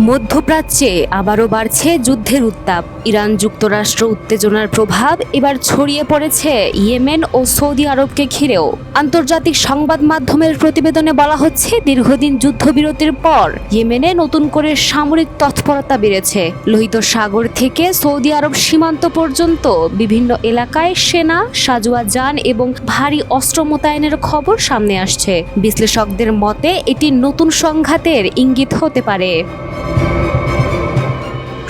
মধ্যপ্রাচ্যে আবারও বাড়ছে যুদ্ধের উত্তাপ। ইরান যুক্তরাষ্ট্র উত্তেজনার প্রভাব এবার ছড়িয়ে পড়েছে ইয়েমেন ও সৌদি আরবকে ঘিরেও। আন্তর্জাতিক সংবাদ মাধ্যমের প্রতিবেদনে বলা হচ্ছে, দীর্ঘদিন যুদ্ধবিরতির পর ইয়েমেনে নতুন করে সামরিক তৎপরতা বেড়েছে। লোহিত সাগর থেকে সৌদি আরব সীমান্ত পর্যন্ত বিভিন্ন এলাকায় সেনা, সাঁজোয়া যান এবং ভারী অস্ত্র মোতায়েনের খবর সামনে আসছে। বিশ্লেষকদের মতে এটি নতুন সংঘাতের ইঙ্গিত হতে পারে।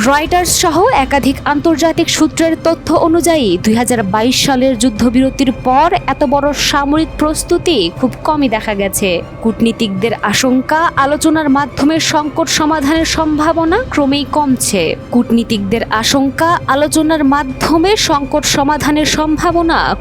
রয়টার্স সহ একাধিক আন্তর্জাতিক সূত্রের তথ্য অনুযায়ী ২০২২ সালের যুদ্ধবিরতির পর এত বড় সামরিক প্রস্তুতি খুব কমই দেখা গেছে। কূটনীতিকদের আশঙ্কা, আলোচনার মাধ্যমে সংকট সমাধানের সম্ভাবনা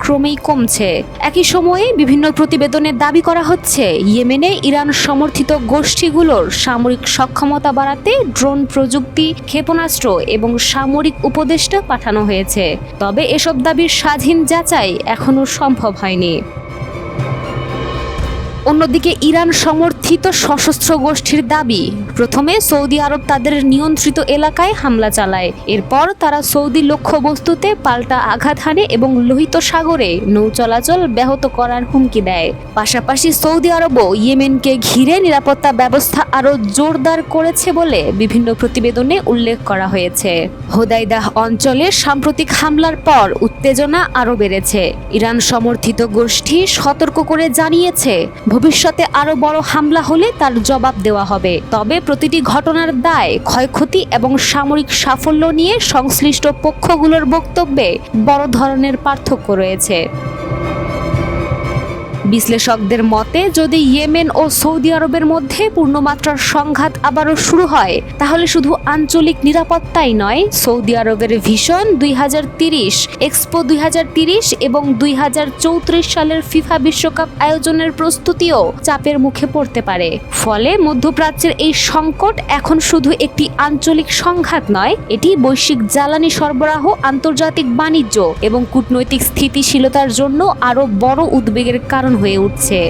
ক্রমেই কমছে। একই সময়ে বিভিন্ন প্রতিবেদনে দাবি করা হচ্ছে, ইয়েমেনে ইরান সমর্থিত গোষ্ঠীগুলোর সামরিক সক্ষমতা বাড়াতে ড্রোন প্রযুক্তি, ক্ষেপণাস্ত্র এবং সামরিক উপদেষ্টা পাঠানো হয়েছে। তবে এসব দাবির স্বাধীন যাচাই এখনো সম্ভব হয়নি। অন্যদিকে ইরান সমর্থিত সশস্ত্র গোষ্ঠীর দাবি, প্রথমে সৌদি আরব তাদের নিয়ন্ত্রিত এলাকায় হামলা চালায়। এরপর তারা সৌদি লক্ষ্যবস্তুতে পাল্টা আঘাত হানে এবং লোহিত সাগরে নৌ চলাচল ব্যাহত করার হুমকি দেয়। পাশাপাশি সৌদি আরবও ইয়েমেনকে ঘিরে নিরাপত্তা ব্যবস্থা আরও জোরদার করেছে বলে বিভিন্ন প্রতিবেদনে উল্লেখ করা হয়েছে। হোদাইদাহ অঞ্চলে সাম্প্রতিক হামলার পর উত্তেজনা আরও বেড়েছে। ইরান সমর্থিত গোষ্ঠী সতর্ক করে জানিয়েছে, ভবিষ্যতে আরো বড় হামলা হলে তার জবাব দেওয়া হবে। তবে প্রতিটি ঘটনার দায়, ক্ষয়ক্ষতি এবং সামরিক সাফল্য নিয়ে সংশ্লিষ্ট পক্ষগুলোর বক্তব্যে বড় ধরনের পার্থক্য রয়েছে। বিশ্লেষকদের মতে, যদি ইয়েমেন ও সৌদি আরবের মধ্যে পূর্ণমাত্রার সংঘাত আবারও শুরু হয়, তাহলে শুধু আঞ্চলিক নিরাপত্তাই নয়, সৌদি আরবের ভিশন ২০৩০, এক্সপো ২০৩০ এবং ২০৩৪ সালের ফিফা বিশ্বকাপ আয়োজনের প্রস্তুতিও চাপের মুখে পড়তে পারে। ফলে মধ্যপ্রাচ্যের এই সংকট এখন শুধু একটি আঞ্চলিক সংঘাত নয়, এটি বৈশ্বিক জ্বালানি সরবরাহ, আন্তর্জাতিক বাণিজ্য এবং কূটনৈতিক স্থিতিশীলতার জন্য আরও বড় উদ্বেগের কারণ হয়ে উঠছে।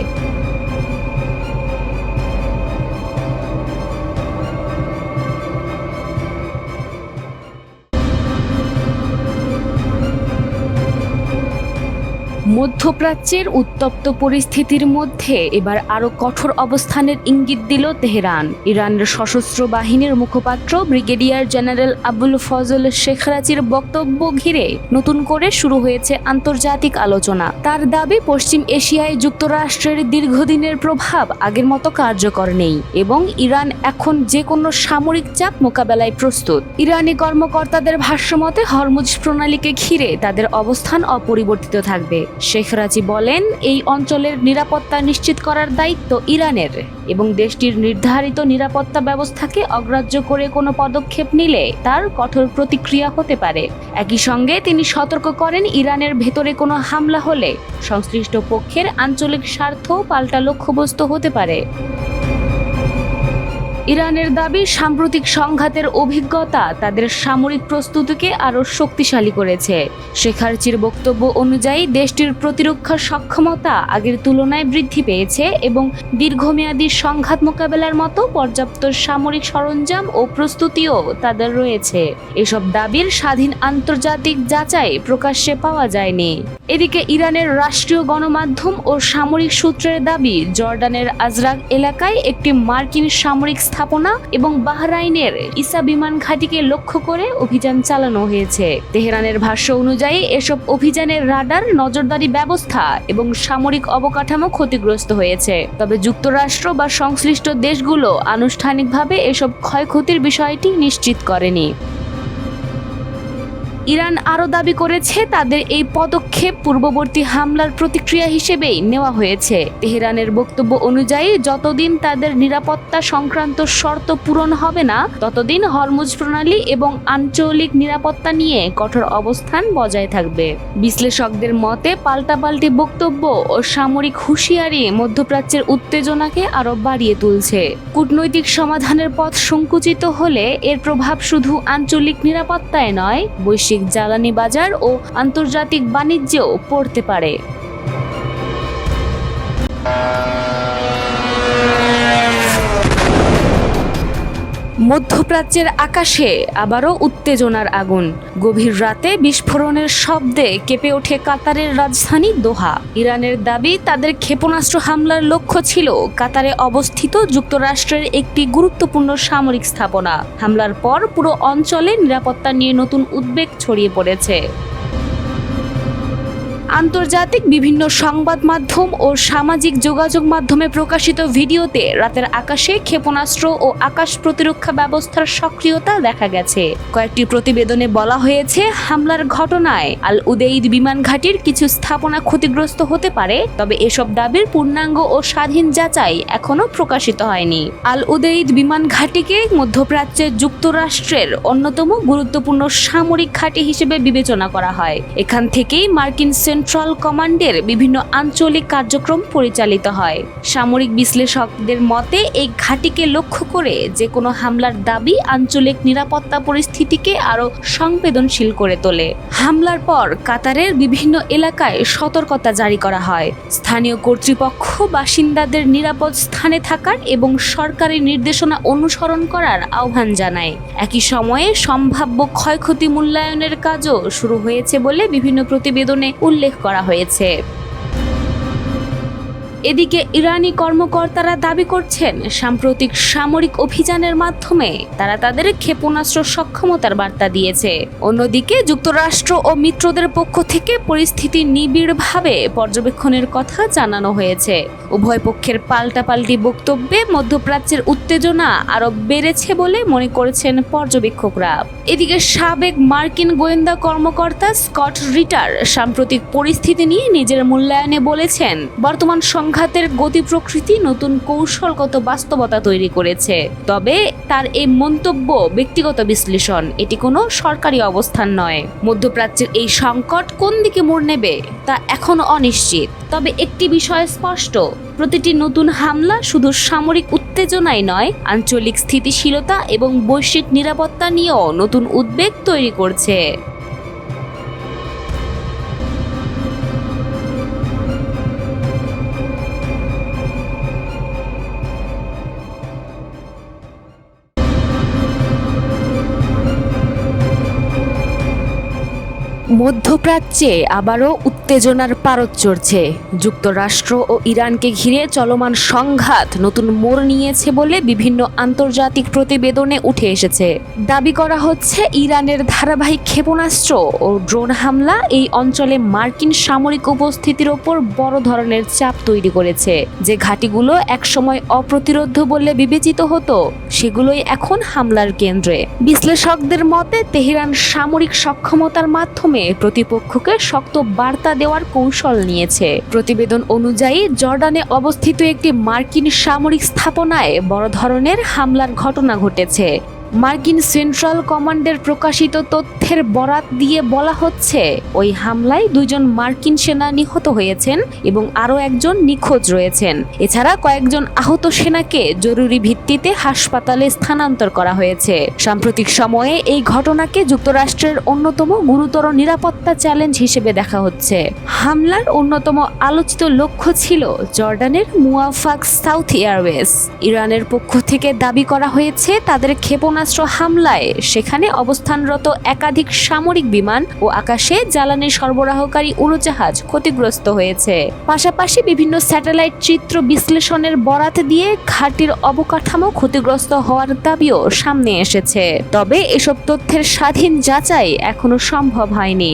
মধ্যপ্রাচ্যের উত্তপ্ত পরিস্থিতির মধ্যে এবার আরও কঠোর অবস্থানের ইঙ্গিত দিল তেহরান। ইরানের সশস্ত্র বাহিনীর মুখপাত্র ব্রিগেডিয়ার জেনারেল আবুল ফজল শেখরাচির বক্তব্য ঘিরে নতুন করে শুরু হয়েছে আন্তর্জাতিক আলোচনা। তার দাবি, পশ্চিম এশিয়ায় যুক্তরাষ্ট্রের দীর্ঘদিনের প্রভাব আগের মতো কার্যকর নেই এবং ইরান এখন যে কোনো সামরিক চাপ মোকাবেলায় প্রস্তুত। ইরানি কর্মকর্তাদের ভাষ্যমতে, হরমুজ প্রণালীকে ঘিরে তাদের অবস্থান অপরিবর্তিত থাকবে। শেখরাচি বলেন, এই অঞ্চলের নিরাপত্তা নিশ্চিত করার দায়িত্ব ইরানের এবং দেশটির নির্ধারিত নিরাপত্তা ব্যবস্থাকে অগ্রাহ্য করে কোনো পদক্ষেপ নিলে তার কঠোর প্রতিক্রিয়া হতে পারে। একই সঙ্গে তিনি সতর্ক করেন, ইরানের ভেতরে কোনো হামলা হলে সংশ্লিষ্ট পক্ষের আঞ্চলিক স্বার্থ পাল্টা লক্ষ্যবস্তু হতে পারে। ইরানের দাবি, সাম্প্রতিক সংঘাতের অভিজ্ঞতা তাদের সামরিক প্রস্তুতিকে আরও শক্তিশালী করেছে। শেখারচির বক্তব্য অনুযায়ী, দেশটির প্রতিরক্ষা সক্ষমতা আগের তুলনায় বৃদ্ধি পেয়েছে এবং দীর্ঘমেয়াদী সংঘাত মোকাবেলার মতো পর্যাপ্ত সামরিক সরঞ্জাম ও প্রস্তুতিও তাদের রয়েছে। এসব দাবির স্বাধীন আন্তর্জাতিক যাচাই প্রকাশ্যে পাওয়া যায়নি। এদিকে ইরানের রাষ্ট্রীয় গণমাধ্যম ও সামরিক সূত্রের দাবি, জর্ডানের আজরাক এলাকায় একটি মার্কিন সামরিক স্থাপনা এবং বাহরাইনের ইসা বিমান ঘাঁটিকে লক্ষ্য করে অভিযান চালানো হয়েছে। তেহরানের ভাষ্য অনুযায়ী, এসব অভিযানের রাডার, নজরদারি ব্যবস্থা এবং সামরিক অবকাঠামো ক্ষতিগ্রস্ত হয়েছে। তবে যুক্তরাষ্ট্র বা সংশ্লিষ্ট দেশগুলো আনুষ্ঠানিকভাবে এসব ক্ষয়ক্ষতির বিষয়টি নিশ্চিত করেনি। ইরান আরও দাবি করেছে, তাদের এই পদক্ষেপ পূর্ববর্তী হামলার প্রতিক্রিয়া হিসেবেই নেওয়া হয়েছে। তেহরানের বক্তব্য অনুযায়ী, যতদিন তাদের নিরাপত্তা সংক্রান্ত শর্ত পূরণ হবে না, ততদিন হরমুজ প্রণালী এবং আঞ্চলিক নিরাপত্তা নিয়ে কঠোর অবস্থান বজায় থাকবে। বিশ্লেষকদের মতে, পাল্টাপাল্টি বক্তব্য ও সামরিক হুঁশিয়ারি মধ্যপ্রাচ্যের উত্তেজনাকে আরও বাড়িয়ে তুলছে। কূটনৈতিক সমাধানের পথ সংকুচিত হলে এর প্রভাব শুধু আঞ্চলিক নিরাপত্তায় নয়, বৈশ্বিক জ্বালানি বাজার ও আন্তর্জাতিক বাণিজ্যেও পড়তে পারে। মধ্যপ্রাচ্যের আকাশে আবারও উত্তেজনার আগুন। গভীর রাতে বিস্ফোরণের শব্দে কেঁপে ওঠে কাতারের রাজধানী দোহা। ইরানের দাবি তাদের ক্ষেপণাস্ত্র হামলার লক্ষ্য ছিল কাতারে অবস্থিত যুক্তরাষ্ট্রের একটি গুরুত্বপূর্ণ সামরিক স্থাপনা। হামলার পর পুরো অঞ্চলে নিরাপত্তা নিয়ে নতুন উদ্বেগ ছড়িয়ে পড়েছে। আন্তর্জাতিক বিভিন্ন সংবাদ মাধ্যম ও সামাজিক যোগাযোগ মাধ্যমে প্রকাশিত ভিডিওতে রাতের আকাশে ক্ষেপণাস্ত্র ও আকাশ প্রতিরক্ষা ব্যবস্থার সক্রিয়তা দেখা গেছে। কয়েকটি প্রতিবেদনে বলা হয়েছে, হামলার ঘটনায় আল উদেইদ বিমান ঘাঁটির কিছু স্থাপনা ক্ষতিগ্রস্ত হতে পারে, তবে এসব দাবির পূর্ণাঙ্গ ও স্বাধীন যাচাই এখনও প্রকাশিত হয়নি। আল উদেইদ বিমান ঘাঁটিকে মধ্যপ্রাচ্যের যুক্তরাষ্ট্রের অন্যতম গুরুত্বপূর্ণ সামরিক ঘাঁটি হিসেবে বিবেচনা করা হয়। এখান থেকেই মার্কিন সেন্ট্রাল কমান্ডের বিভিন্ন আঞ্চলিক কার্যক্রম পরিচালিত হয়। সামরিক বিশ্লেষকদের মতে এই ঘাঁটিকে লক্ষ্য করে যে কোনো হামলার দাবি আঞ্চলিক নিরাপত্তা পরিস্থিতিকে আরও সংবেদনশীল করে তোলে। হামলার পর কাতারের বিভিন্ন এলাকায় সতর্কতা জারি করা হয়। স্থানীয় কর্তৃপক্ষ বাসিন্দাদের নিরাপদ স্থানে থাকার এবং সরকারি নির্দেশনা অনুসরণ করার আহ্বান জানায়। একই সময়ে সম্ভাব্য ক্ষয়ক্ষতি মূল্যায়নের কাজও শুরু হয়েছে বলে বিভিন্ন প্রতিবেদনে উল্লেখ করা হয়েছে। এদিকে ইরানি কর্মকর্তারা দাবি করছেন, সাম্প্রতিক সামরিক অভিযানের মাধ্যমে তারা তাদের ক্ষেপণাস্ত্র সক্ষমতার বার্তা দিয়েছে। অন্যদিকে যুক্তরাষ্ট্র ও মিত্রদের পক্ষ থেকে পরিস্থিতি নিবিড়ভাবে পর্যবেক্ষণের কথা জানানো হয়েছে। উভয় পক্ষের পাল্টাপাল্টি বক্তব্যে মধ্যপ্রাচ্যের উত্তেজনা আরও বেড়েছে বলে মনে করছেন পর্যবেক্ষকরা। এদিকে সাবেক মার্কিন গোয়েন্দা কর্মকর্তা স্কট রিটার সাম্প্রতিক পরিস্থিতি নিয়ে নিজের মূল্যায়নে বলেছেন, বর্তমান সংঘাতের গতি প্রকৃতি নতুন কৌশলগত বাস্তবতা তৈরি করেছে। তবে তার এই মন্তব্য ব্যক্তিগত বিশ্লেষণ, এটি কোনো সরকারি অবস্থান নয়। মধ্যপ্রাচ্যের এই সংকট কোন দিকে মোড় নেবে তা এখনো অনিশ্চিত। তবে একটি বিষয় স্পষ্ট, প্রতিটি নতুন হামলা শুধু সামরিক উত্তেজনাই নয়, আঞ্চলিক স্থিতিশীলতা এবং বৈশ্বিক নিরাপত্তা নিয়েও নতুন উদ্বেগ তৈরি করছে। মধ্যপ্রাচ্যে আবারও উত্তেজনার পারদ চড়ছে। যুক্তরাষ্ট্র ও ইরানকে ঘিরে চলমান সংঘাত নতুন মোড় নিয়েছে বলে বিভিন্ন আন্তর্জাতিক প্রতিবেদনে উঠে এসেছে। দাবি করা হচ্ছে, ইরানের ধারাবাহিক ক্ষেপণাস্ত্র ও ড্রোন হামলা এই অঞ্চলে মার্কিন সামরিক উপস্থিতির ওপর বড় ধরনের চাপ তৈরি করেছে। যে ঘাঁটিগুলো একসময় অপ্রতিরোধ্য বলে বিবেচিত হতো, সেগুলোই এখন হামলার কেন্দ্রে। বিশ্লেষকদের মতে, তেহরান সামরিক সক্ষমতার মাধ্যমে প্রতিপক্ষকে শক্ত বার্তা দেওয়ার কৌশল নিয়েছে। প্রতিবেদন অনুযায়ী জর্ডানে অবস্থিত একটি মার্কিন সামরিক স্থাপনায় বড় ধরনের হামলার ঘটনা ঘটেছে। মার্কিন সেন্ট্রাল কমান্ডের প্রকাশিত তথ্যের বরাত দিয়ে বলা হচ্ছে, ওই হামলায় 2 জন মার্কিন সেনা নিহত হয়েছেন এবং আরও একজন নিখোঁজ রয়েছেন। এছাড়া কয়েকজন আহত সেনাকে জরুরি ভিত্তিতে হাসপাতালে স্থানান্তর করা হয়েছে। সাম্প্রতিক সময়ে এই ঘটনাকে যুক্তরাষ্ট্রের অন্যতম গুরুতর নিরাপত্তা চ্যালেঞ্জ হিসেবে দেখা হচ্ছে। হামলার অন্যতম আলোচিত লক্ষ্য ছিল জর্ডানের মুওয়াফাক সাউথ এয়ারওয়েজ। ইরানের পক্ষ থেকে দাবি করা হয়েছে, তাদের ক্ষেপণাস্ত্র হামলায় সেখানে অবস্থানরত একাধিক সামরিক বিমান ও আকাশে জ্বালানি সরবরাহকারী উড়োজাহাজ ক্ষতিগ্রস্ত হয়েছে। পাশাপাশি বিভিন্ন স্যাটেলাইট চিত্র বিশ্লেষণের বরাত দিয়ে ঘাঁটির অবকাঠামো ক্ষতিগ্রস্ত হওয়ার দাবিও সামনে এসেছে। তবে এসব তথ্যের স্বাধীন যাচাই এখনো সম্ভব হয়নি।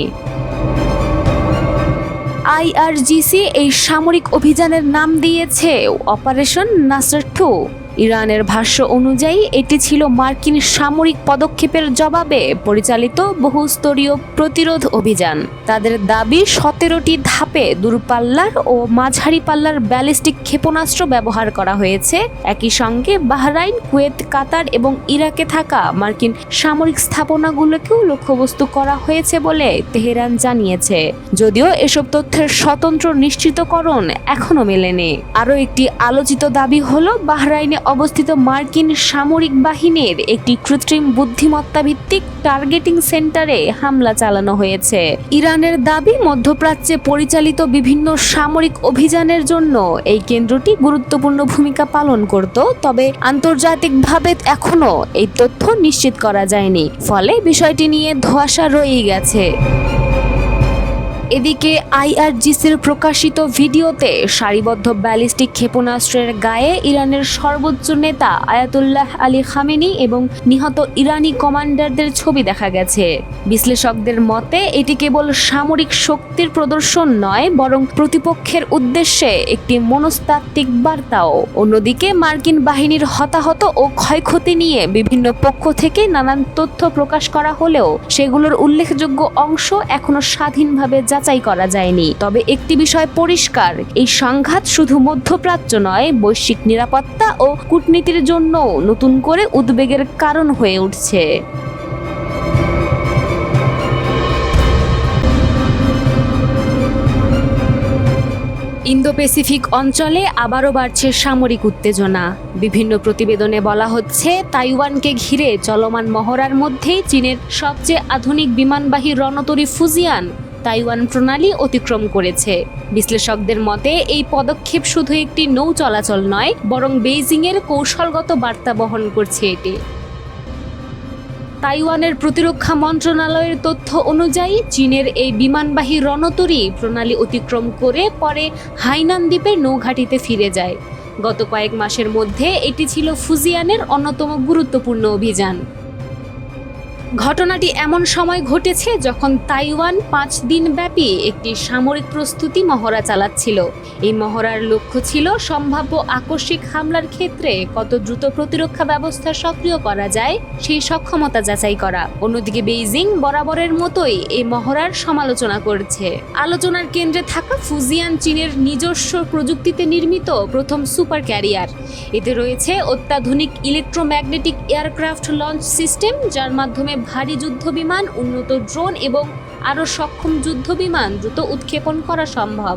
IRGC এই সামরিক অভিযানের নাম দিয়েছে অপারেশন নাসর 2। ইরানের ভাষ্য অনুযায়ী এটি ছিল মার্কিন সামরিক পদক্ষেপের জবাবে পরিচালিত বহুস্তরীয় প্রতিরোধ অভিযান। তাদের দাবি 17টি ধাপে দূরপাল্লার ও মাঝারি পাল্লার ব্যালিস্টিক ক্ষেপণাস্ত্র ব্যবহার করা হয়েছে। একই সঙ্গে বাহরাইন, কুয়েত, কাতার এবং ইরাকে থাকা মার্কিন সামরিক স্থাপনাগুলোকেও লক্ষ্যবস্তু করা হয়েছে বলে তেহরান জানিয়েছে। যদিও এসব তথ্যের স্বতন্ত্র নিশ্চিতকরণ এখনো মেলেনি। আরও একটি আলোচিত দাবি হলো, বাহরাইনে অবস্থিত মার্কিন সামরিক বাহিনীর একটি কৃত্রিম বুদ্ধিমত্তা ভিত্তিক টার্গেটিং সেন্টারে হামলা চালানো হয়েছে। ইরানের দাবি, মধ্যপ্রাচ্যে পরিচালিত বিভিন্ন সামরিক অভিযানের জন্য এই কেন্দ্রটি গুরুত্বপূর্ণ ভূমিকা পালন করত, তবে আন্তর্জাতিকভাবে এখনো এই তথ্য নিশ্চিত করা যায়নি, ফলে বিষয়টি নিয়ে ধোঁয়াশা রয়েই গেছে। এদিকে আইআরজিসির প্রকাশিত ভিডিওতে সারিবদ্ধ ব্যালিস্টিক ক্ষেপণাস্ত্রের গায়ে ইরানের সর্বোচ্চ নেতা আয়াতুল্লাহ আলী খামেনি এবং নিহত ইরানি কমান্ডারদের ছবি দেখা গেছে। বিশ্লেষকদের মতে এটি কেবল সামরিক শক্তির প্রদর্শন নয়, বরং প্রতিপক্ষের উদ্দেশ্যে একটি মনস্তাত্ত্বিক বার্তাও। অন্যদিকে মার্কিন বাহিনীর হতাহত ও ক্ষয়ক্ষতি নিয়ে বিভিন্ন পক্ষ থেকে নানান তথ্য প্রকাশ করা হলেও সেগুলোর উল্লেখযোগ্য অংশ এখনো স্বাধীনভাবে যাচাই করা যায়নি। তবে একটি বিষয় পরিষ্কার, এই সংঘাত শুধু মধ্যপ্রাচ্য নয়, বৈশ্বিক নিরাপত্তা ও কূটনীতির জন্য নতুন করে উদ্বেগের কারণ হয়ে উঠছে। ইন্দো প্যাসিফিক অঞ্চলে আবারও বাড়ছে সামরিক উত্তেজনা। বিভিন্ন প্রতিবেদনে বলা হচ্ছে, তাইওয়ানকে ঘিরে চলমান মহড়ার মধ্যেই চীনের সবচেয়ে আধুনিক বিমানবাহী রণতরী ফুজিয়ান তাইওয়ান প্রণালী অতিক্রম করেছে। বিশ্লেষকদের মতে এই পদক্ষেপ শুধু একটি নৌ চলাচল নয়, বরং বেইজিংয়ের কৌশলগত বার্তা বহন করছে এটি। তাইওয়ানের প্রতিরক্ষা মন্ত্রণালয়ের তথ্য অনুযায়ী চীনের এই বিমানবাহী রণতরী প্রণালী অতিক্রম করে পরে হাইনান দ্বীপের নৌঘাঁটিতে ফিরে যায়। গত কয়েক মাসের মধ্যে এটি ছিল ফুজিয়ানের অন্যতম গুরুত্বপূর্ণ অভিযান। ঘটনাটি এমন সময় ঘটেছে যখন তাইওয়ান 5 দিন ব্যাপী একটি সামরিক প্রস্তুতি মহড়া চালাচ্ছিল। এই মহড়ার লক্ষ্য ছিল সম্ভাব্য আকস্মিক হামলার ক্ষেত্রে কত দ্রুত প্রতিরক্ষা ব্যবস্থা সক্রিয় করা যায় সেই সক্ষমতা যাচাই করা। অন্যদিকে বেইজিং বরাবরের মতোই এই মহড়ার সমালোচনা করছে। আলোচনার কেন্দ্রে থাকা ফুজিয়ান চীনের নিজস্ব প্রযুক্তিতে নির্মিত প্রথম সুপার ক্যারিয়ার। এতে রয়েছে অত্যাধুনিক ইলেকট্রোম্যাগনেটিক এয়ারক্রাফট লঞ্চ সিস্টেম, যার মাধ্যমে ভারী যুদ্ধবিমান, উন্নত ড্রোন এবং আরও সক্ষম যুদ্ধবিমান দ্রুত উৎক্ষেপণ করা সম্ভব।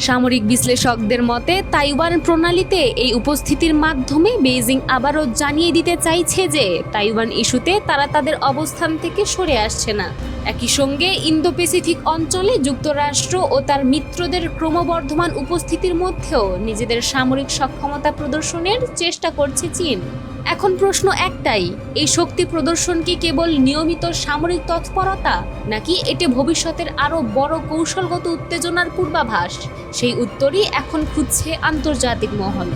সামরিক বিশ্লেষকদের মতে তাইওয়ান প্রণালীতে এই উপস্থিতির মাধ্যমে বেইজিং আবারও জানিয়ে দিতে চাইছে যে তাইওয়ান ইস্যুতে তারা তাদের অবস্থান থেকে সরে আসছে না। একই সঙ্গে ইন্দো প্যাসিফিক অঞ্চলে যুক্তরাষ্ট্র ও তার মিত্রদের ক্রমবর্ধমান উপস্থিতির মধ্যেও নিজেদের সামরিক সক্ষমতা প্রদর্শনের চেষ্টা করছে চীন। এখন প্রশ্ন একটাই, এই শক্তি প্রদর্শন কি কেবল নিয়মিত সামরিক তৎপরতা, নাকি এটি ভবিষ্যতের আরও বড় কৌশলগত উত্তেজনার পূর্বাভাস? সেই উত্তরই এখন খুঁজছে আন্তর্জাতিক মহল।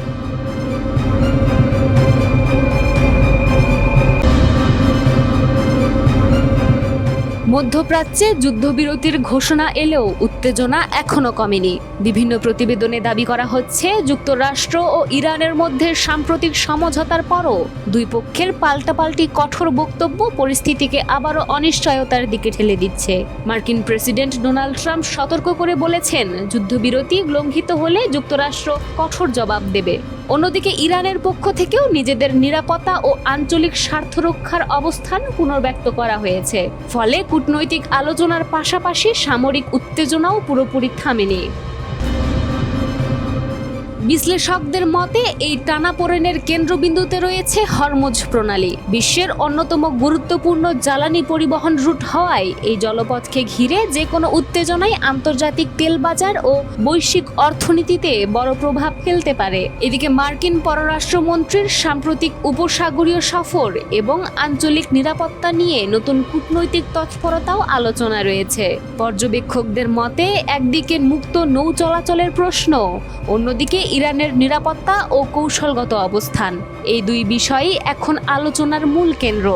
মধ্যপ্রাচ্যে যুদ্ধবিরতির ঘোষণা এলেও উত্তেজনা এখনো কমেনি। বিভিন্ন প্রতিবেদনে দাবি করা হচ্ছে, যুক্তরাষ্ট্র ও ইরানের মধ্যে সাম্প্রতিক সমঝোতার পরও দুই পক্ষের পাল্টাপাল্টি কঠোর বক্তব্য পরিস্থিতিকে আবারও অনিশ্চয়তার দিকে ঠেলে দিচ্ছে। মার্কিন প্রেসিডেন্ট ডোনাল্ড ট্রাম্প সতর্ক করে বলেছেন, যুদ্ধবিরতি লঙ্ঘিত হলে যুক্তরাষ্ট্র কঠোর জবাব দেবে। অন্যদিকে ইরানের পক্ষ থেকেও নিজেদের নিরাপত্তা ও আঞ্চলিক স্বার্থ রক্ষার অবস্থান পুনর্ব্যক্ত করা হয়েছে। ফলে কূটনৈতিক আলোচনার পাশাপাশি সামরিক উত্তেজনাও পুরোপুরি থামেনি। বিশ্লেষকদের মতে এই টানাপোড়েনের কেন্দ্রবিন্দুতে রয়েছে হরমুজ প্রণালী। বিশ্বের অন্যতম গুরুত্বপূর্ণ জ্বালানি পরিবহন রুট হওয়ায় এই জলপথকে ঘিরে যে কোনো উত্তেজনাই আন্তর্জাতিক তেল বাজার ও বৈশ্বিক অর্থনীতিতে বড় প্রভাব ফেলতে পারে। এদিকে মার্কিন পররাষ্ট্রমন্ত্রীর সাম্প্রতিক উপসাগরীয় সফর এবং আঞ্চলিক নিরাপত্তা নিয়ে নতুন কূটনৈতিক তৎপরতাও আলোচনা রয়েছে। পর্যবেক্ষকদের মতে একদিকে মুক্ত নৌ চলাচলের প্রশ্ন, অন্যদিকে ইরানের নিরাপত্তা ও কৌশলগত অবস্থান, এই দুই বিষয়ই এখন আলোচনার মূল কেন্দ্র।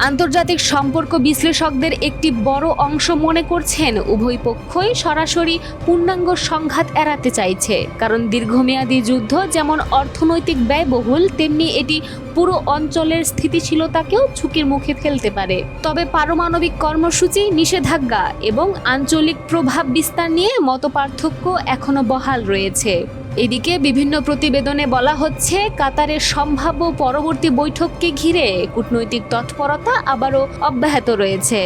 আন্তর্জাতিক সম্পর্ক বিশ্লেষকদের একটি বড় অংশ মনে করছেন উভয় পক্ষই সরাসরি পূর্ণাঙ্গ সংঘাত এড়াতে চাইছে, কারণ দীর্ঘমেয়াদী যুদ্ধ যেমন অর্থনৈতিক ব্যয়বহুল, তেমনি এটি পুরো অঞ্চলের স্থিতিশীলতাকেও ঝুঁকির মুখে ফেলতে পারে। তবে পারমাণবিক কর্মসূচি, নিষেধাজ্ঞা এবং আঞ্চলিক প্রভাব বিস্তার নিয়ে মতপার্থক্য এখনো বহাল রয়েছে। এদিকে বিভিন্ন প্রতিবেদনে বলা হচ্ছে, কাতারের সম্ভাব্য পরবর্তী বৈঠককে ঘিরে কূটনৈতিক তৎপরতা আবারও অব্যাহত রয়েছে।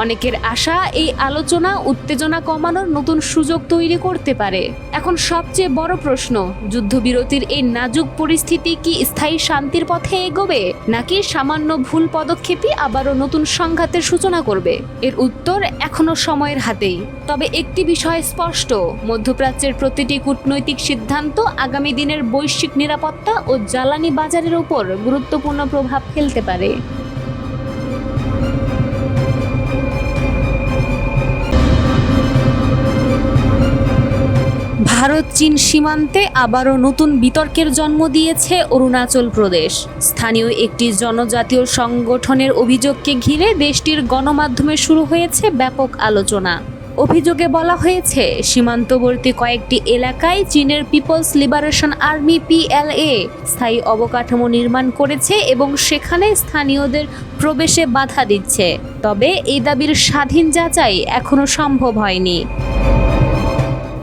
অনেকের আশা এই আলোচনা উত্তেজনা কমানোর নতুন সুযোগ তৈরি করতে পারে। এখন সবচেয়ে বড় প্রশ্ন, যুদ্ধবিরতির এই নাজুক পরিস্থিতি কি স্থায়ী শান্তির পথে এগোবে, নাকি সামান্য ভুল পদক্ষেপই আবারও নতুন সংঘাতের সূচনা করবে? এর উত্তর এখনো সময়ের হাতেই। তবে একটি বিষয় স্পষ্ট, মধ্যপ্রাচ্যের প্রতিটি কূটনৈতিক সিদ্ধান্ত আগামী দিনের বৈশ্বিক নিরাপত্তা ও জ্বালানি বাজারের উপর গুরুত্বপূর্ণ প্রভাব ফেলতে পারে। ভারত চীন সীমান্তে আবারও নতুন বিতর্কের জন্ম দিয়েছে অরুণাচল প্রদেশ। স্থানীয় একটি জনজাতীয় সংগঠনের অভিযোগকে ঘিরে দেশটির গণমাধ্যমে শুরু হয়েছে ব্যাপক আলোচনা। অভিযোগে বলা হয়েছে, সীমান্তবর্তী কয়েকটি এলাকায় চীনের পিপলস লিবারেশন আর্মি PLA স্থায়ী অবকাঠামো নির্মাণ করেছে এবং সেখানে স্থানীয়দের প্রবেশে বাধা দিচ্ছে। তবে এই দাবির স্বাধীন যাচাই এখনো সম্ভব হয়নি।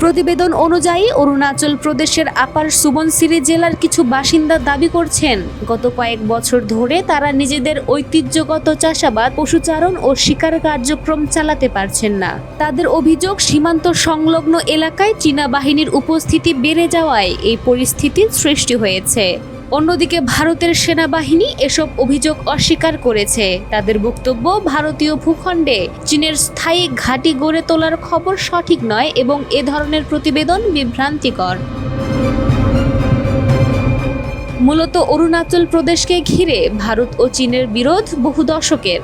প্রতিবেদন অনুযায়ী অরুণাচল প্রদেশের আপার সুবনসিরি জেলার কিছু বাসিন্দা দাবি করছেন, গত কয়েক বছর ধরে তারা নিজেদের ঐতিহ্যগত চাষাবাদ, পশুচারণ ও শিকার কার্যক্রম চালাতে পারছেন না। তাদের অভিযোগ, সীমান্ত সংলগ্ন এলাকায় চীনা বাহিনীর উপস্থিতি বেড়ে যাওয়ায় এই পরিস্থিতির সৃষ্টি হয়েছে। অন্যদিকে ভারতের সেনাবাহিনী এসব অভিযোগ অস্বীকার করেছে। তাদের বক্তব্য, ভারতীয় ভূখণ্ডে চীনের স্থায়ী ঘাঁটি গড়ে তোলার খবর সঠিক নয় এবং এ ধরনের প্রতিবেদন বিভ্রান্তিকর। মূলত অরুণাচল প্রদেশকে ঘিরে ভারত ও চীনের বিরোধ বহু দশকের।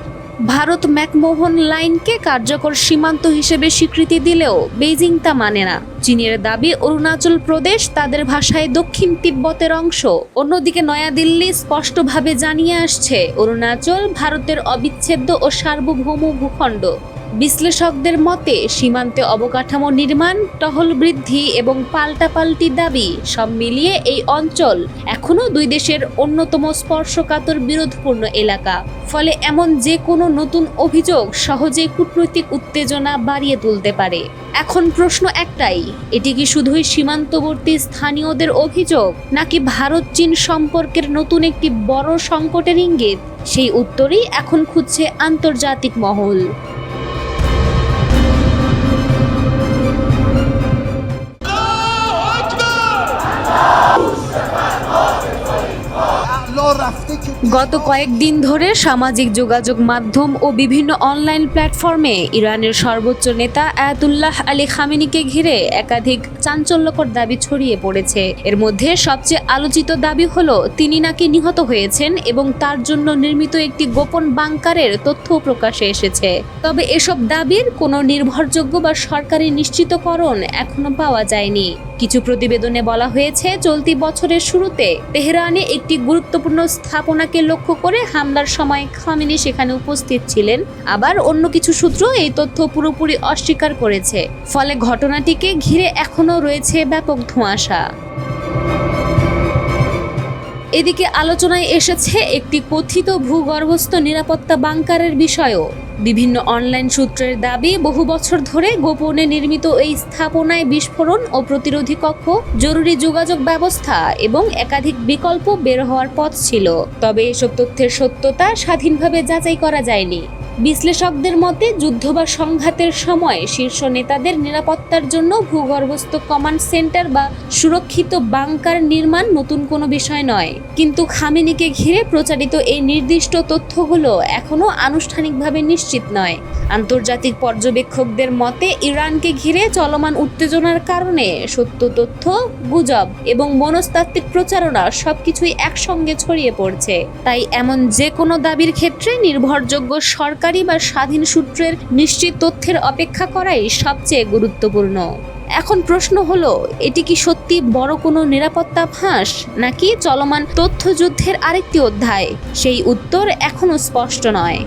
ভারত ম্যাকমোহন লাইনকে কার্যকর সীমান্ত হিসেবে স্বীকৃতি দিলেও বেইজিং তা মানে না। চীনের দাবি, অরুণাচল প্রদেশ তাদের ভাষায় দক্ষিণ তিব্বতের অংশ। অন্যদিকে নয়াদিল্লি স্পষ্টভাবে জানিয়ে আসছে, অরুণাচল ভারতের অবিচ্ছেদ্য ও সার্বভৌম ভূখণ্ড। বিশ্লেষকদের মতে, সীমান্তে অবকাঠামো নির্মাণ, টহল বৃদ্ধি এবং পাল্টাপাল্টি দাবি সব মিলিয়ে এই অঞ্চল এখনও দুই দেশের অন্যতম স্পর্শকাতর বিরোধপূর্ণ এলাকা। ফলে এমন যে কোনো নতুন অভিযোগ সহজেই কূটনৈতিক উত্তেজনা বাড়িয়ে তুলতে পারে। এখন প্রশ্ন একটাই, এটি কি শুধুই সীমান্তবর্তী স্থানীয়দের অভিযোগ, নাকি ভারত চীন সম্পর্কের নতুন একটি বড় সংকটের ইঙ্গিত? সেই উত্তরই এখন খুঁজছে আন্তর্জাতিক মহল। গত কয়েকদিন ধরে সামাজিক যোগাযোগ মাধ্যম ও বিভিন্ন অনলাইন প্ল্যাটফর্মে ইরানের সর্বোচ্চ নেতা আয়াতুল্লাহ আলী খামেনিকে ঘিরে একাধিক চাঞ্চল্যকর দাবি ছড়িয়ে পড়েছে। এর মধ্যে সবচেয়ে আলোচিত দাবি হলো, তিনি নাকি নিহত হয়েছেন এবং তার জন্য নির্মিত একটি গোপন বাংকারের তথ্য প্রকাশে এসেছে। তবে এসব দাবির কোনো নির্ভরযোগ্য বা সরকারি নিশ্চিতকরণ এখনো পাওয়া যায়নি। কিছু প্রতিবেদনে বলা হয়েছে, চলতি বছরের শুরুতে তেহরানে একটি গুরুত্বপূর্ণ স্থাপনাকে লক্ষ্য করে হামলার সময় খামেনি সেখানে উপস্থিত ছিলেন। আবার অন্য কিছু সূত্র এই তথ্য পুরোপুরি অস্বীকার করেছে। ফলে ঘটনাটিকে ঘিরে এখনো রয়েছে ব্যাপক ধোঁয়াশা। এদিকে আলোচনায় এসেছে একটি কথিত ভূগর্ভস্থ নিরাপত্তা বাংকারের বিষয়ও। বিভিন্ন অনলাইন সূত্রের দাবি, বহু বছর ধরে গোপনে নির্মিত এই স্থাপনায় বিস্ফোরণ ও প্রতিরোধী কক্ষ, জরুরি যোগাযোগ ব্যবস্থা এবং একাধিক বিকল্প বের হওয়ার পথ ছিল। তবে এসব তথ্যের সত্যতা স্বাধীনভাবে যাচাই করা যায়নি। বিশ্লেষকদের মতে, যুদ্ধ বা সংঘাতের সময় শীর্ষ নেতাদের নিরাপত্তার জন্য ভূগর্ভস্থ কমান্ড সেন্টার বা সুরক্ষিত বাংকার নির্মাণ নতুন কোনো বিষয় নয়। কিন্তু খামেনিকে ঘিরে প্রচারিত এই নির্দিষ্ট তথ্যগুলো এখনও আনুষ্ঠানিকভাবে নিশ্চিত নয়। আন্তর্জাতিক পর্যবেক্ষকদের মতে, ইরানকে ঘিরে চলমান উত্তেজনার কারণে সত্য তথ্য, গুজব এবং মনস্তাত্ত্বিক প্রচারণা সবকিছুই একসঙ্গে ছড়িয়ে পড়ছে। তাই এমন যে কোনো দাবির ক্ষেত্রে নির্ভরযোগ্য সরকারি বা স্বাধীন সূত্রের নিশ্চিত তথ্যের অপেক্ষা করাই সবচেয়ে গুরুত্বপূর্ণ। এখন প্রশ্ন হলো, এটি কি সত্যি বড় কোনো নিরাপত্তা ফাঁস, নাকি চলমান তথ্যযুদ্ধের আরেকটি অধ্যায়? সেই উত্তর এখনো স্পষ্ট নয়।